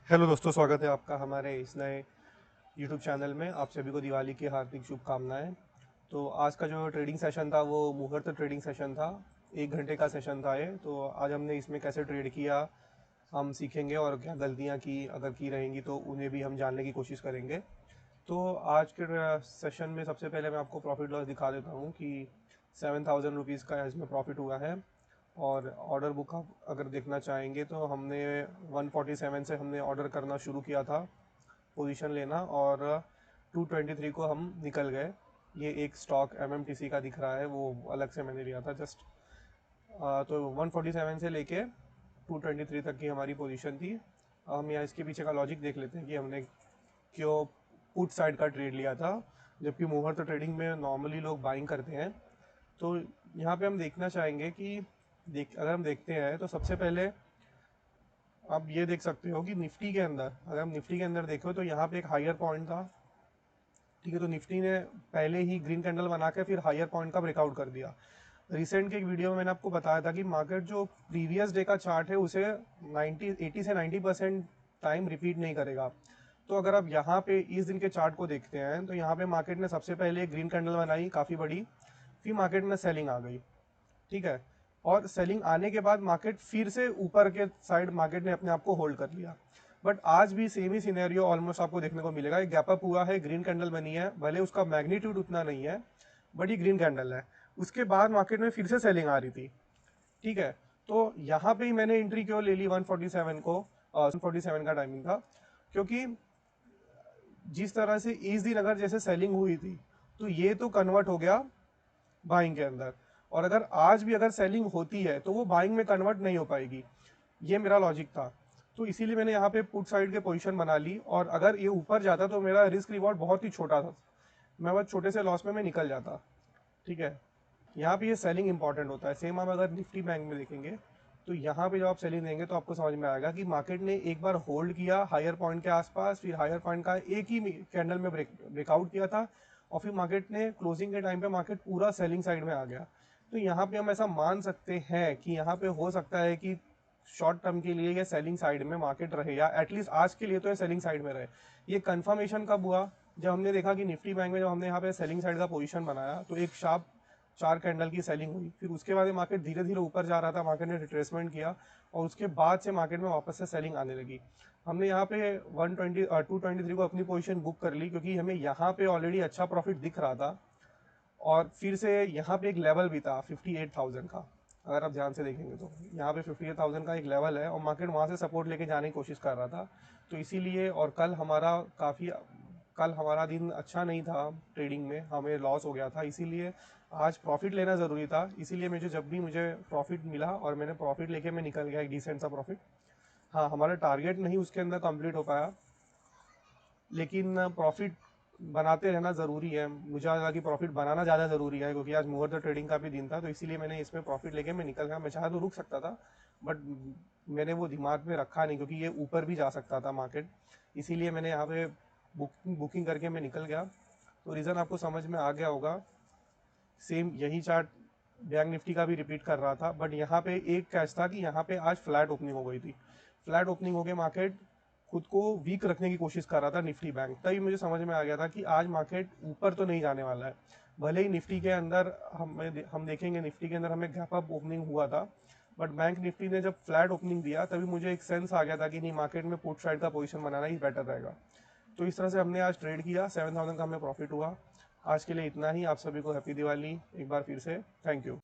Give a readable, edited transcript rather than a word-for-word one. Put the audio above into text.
Hello दोस्तों, स्वागत है आपका हमारे इस नए यूट्यूब चैनल में। आप सभी को दिवाली की हार्दिक शुभकामनाएं। तो आज का जो ट्रेडिंग सेशन था वो मुहूर्त ट्रेडिंग सेशन था। 1 घंटे का सेशन था ये। तो आज हमने इसमें कैसे ट्रेड किया हम सीखेंगे, और क्या गलतियां की अगर की रहेंगी तो उन्हें भी हम जानने की कोशिश करेंगे। तो आज के सेशन में सबसे पहले मैं आपको प्रॉफिट लॉस दिखा देता हूँ कि 7,000 रुपीज़ का इसमें प्रॉफिट हुआ है। और ऑर्डर बुक आप अगर देखना चाहेंगे तो हमने 147 से हमने ऑर्डर करना शुरू किया था, पोजीशन लेना, और 223 को हम निकल गए। ये एक स्टॉक एमएमटीसी का दिख रहा है, वो अलग से मैंने लिया था जस्ट। तो 147 से लेके 223 तक की हमारी पोजीशन थी। हम यहाँ इसके पीछे का लॉजिक देख लेते हैं कि हमने क्यों पुट साइड का ट्रेड लिया था, जबकि मुहूर्त ट्रेडिंग में नॉर्मली लोग बाइंग करते हैं। तो यहाँ पे हम देखना चाहेंगे कि अगर हम देखते हैं तो सबसे पहले आप ये देख सकते हो कि निफ्टी के अंदर, अगर हम निफ्टी के अंदर देखो तो यहाँ पे एक हायर पॉइंट था। ठीक है, तो निफ्टी ने पहले ही ग्रीन कैंडल बना के फिर हायर पॉइंट का ब्रेकआउट कर दिया। रिसेंट के एक वीडियो में मैंने आपको बताया था कि मार्केट जो प्रीवियस डे का चार्ट है उसे 80 से 90% टाइम रिपीट नहीं करेगा। तो अगर आप यहाँ पे इस दिन के चार्ट को देखते हैं तो यहाँ पे मार्केट ने सबसे पहले एक ग्रीन कैंडल बनाई काफ़ी बड़ी, फिर मार्केट में सेलिंग आ गई। ठीक है, और सेलिंग आने के बाद मार्केट फिर से ऊपर के साइड मार्केट ने अपने आप को होल्ड कर लिया। बट आज भी सेम ही सिनेरियो ऑलमोस्ट आपको देखने को मिलेगा। एक गैप अप हुआ है, ग्रीन कैंडल बनी है, भले उसका मैग्नीट्यूड उतना नहीं है बट ये ग्रीन कैंडल है। उसके बाद मार्केट में फिर से सेलिंग आ रही थी। ठीक है, तो यहाँ पे ही मैंने एंट्री क्यों ले ली 147 को, 147 का टाइमिंग था, क्योंकि जिस तरह से इस दिन अगर जैसे सेलिंग हुई थी तो ये तो कन्वर्ट हो गया बाइंग के अंदर, और अगर आज भी अगर सेलिंग होती है तो वो बाइंग में कन्वर्ट नहीं हो पाएगी। ये मेरा लॉजिक था। तो इसीलिए मैंने यहाँ पे पुट साइड के पोजीशन बना ली, और अगर ये ऊपर जाता तो मेरा रिस्क रिवॉर्ड बहुत ही छोटा था, मैं बस छोटे से लॉस में मैं निकल जाता। ठीक है, यहाँ पे ये सेलिंग इंपॉर्टेंट होता है। सेम आप अगर निफ्टी बैंक में देखेंगे तो यहाँ पे जब आप सेलिंग देंगे तो आपको समझ में आएगा कि मार्केट ने एक बार होल्ड किया हायर पॉइंट के आसपास, फिर हायर पॉइंट का एक ही कैंडल में ब्रेकआउट किया था, और फिर मार्केट ने क्लोजिंग के टाइम पे मार्केट पूरा सेलिंग साइड में आ गया। तो यहाँ पे हम ऐसा मान सकते हैं कि यहाँ पे हो सकता है कि शॉर्ट टर्म के लिए ये सेलिंग साइड में मार्केट रहे, या एटलीस्ट आज के लिए तो ये सेलिंग साइड में रहे। ये कंफर्मेशन कब हुआ? जब हमने देखा कि निफ्टी बैंक में जब हमने यहाँ पे सेलिंग साइड का पोजीशन बनाया तो एक शार्प 4 कैंडल की सेलिंग हुई, फिर उसके बाद मार्केट धीरे धीरे ऊपर जा रहा था, मार्केट ने रिट्रेसमेंट किया, और उसके बाद से मार्केट में वापस से सेलिंग आने लगी। हमने यहाँ पे 223 को अपनी पोजीशन बुक कर ली, क्योंकि हमें यहाँ पे ऑलरेडी अच्छा प्रॉफिट दिख रहा था। और फिर से यहाँ पे एक लेवल भी था 58,000 का, अगर आप ध्यान से देखेंगे तो यहाँ पे 58,000 का एक लेवल है, और मार्केट वहाँ से सपोर्ट लेके जाने की कोशिश कर रहा था। तो इसीलिए, और कल हमारा दिन अच्छा नहीं था, ट्रेडिंग में हमें लॉस हो गया था, इसीलिए आज प्रॉफिट लेना ज़रूरी था। इसीलिए मुझे प्रॉफिट मिला और मैंने प्रॉफिट लेके मैं निकल गया, एक डिसेंट सा प्रॉफिट। हाँ, हमारा टारगेट नहीं उसके अंदर कंप्लीट हो पाया, लेकिन प्रॉफिट बनाते रहना ज़रूरी है। मुझे लगा कि प्रॉफिट बनाना ज़्यादा ज़रूरी है, क्योंकि आज मुहूर्त ट्रेडिंग का भी दिन था, तो इसीलिए मैंने इसमें प्रॉफिट लेके मैं निकल गया। मैं चाहा तो रुक सकता था, बट मैंने वो दिमाग में रखा नहीं, क्योंकि ये ऊपर भी जा सकता था मार्केट। इसीलिए मैंने यहाँ पे बुकिंग करके मैं निकल गया। तो रीज़न आपको समझ में आ गया होगा। सेम यही चार्ट बैंक निफ्टी का भी रिपीट कर रहा था, बट यहाँ पे एक कैच था कि यहाँ पे आज फ्लैट ओपनिंग हो गई थी। फ्लैट ओपनिंग हो गई, मार्केट खुद को वीक रखने की कोशिश कर रहा था निफ्टी बैंक। तभी मुझे समझ में आ गया था कि आज मार्केट ऊपर तो नहीं जाने वाला है। भले ही निफ्टी के अंदर हम देखेंगे, निफ्टी के अंदर हमें गैप अप ओपनिंग हुआ था, बट बैंक निफ्टी ने जब फ्लैट ओपनिंग दिया तभी मुझे एक सेंस आ गया था कि नहीं, मार्केट में पुट साइड का पोजीशन बनाना ही बेटर रहेगा। तो इस तरह से हमने आज ट्रेड किया, 7,000 का हमें प्रॉफिट हुआ। आज के लिए इतना ही। आप सभी को हैप्पी दिवाली एक बार फिर से। Thank you.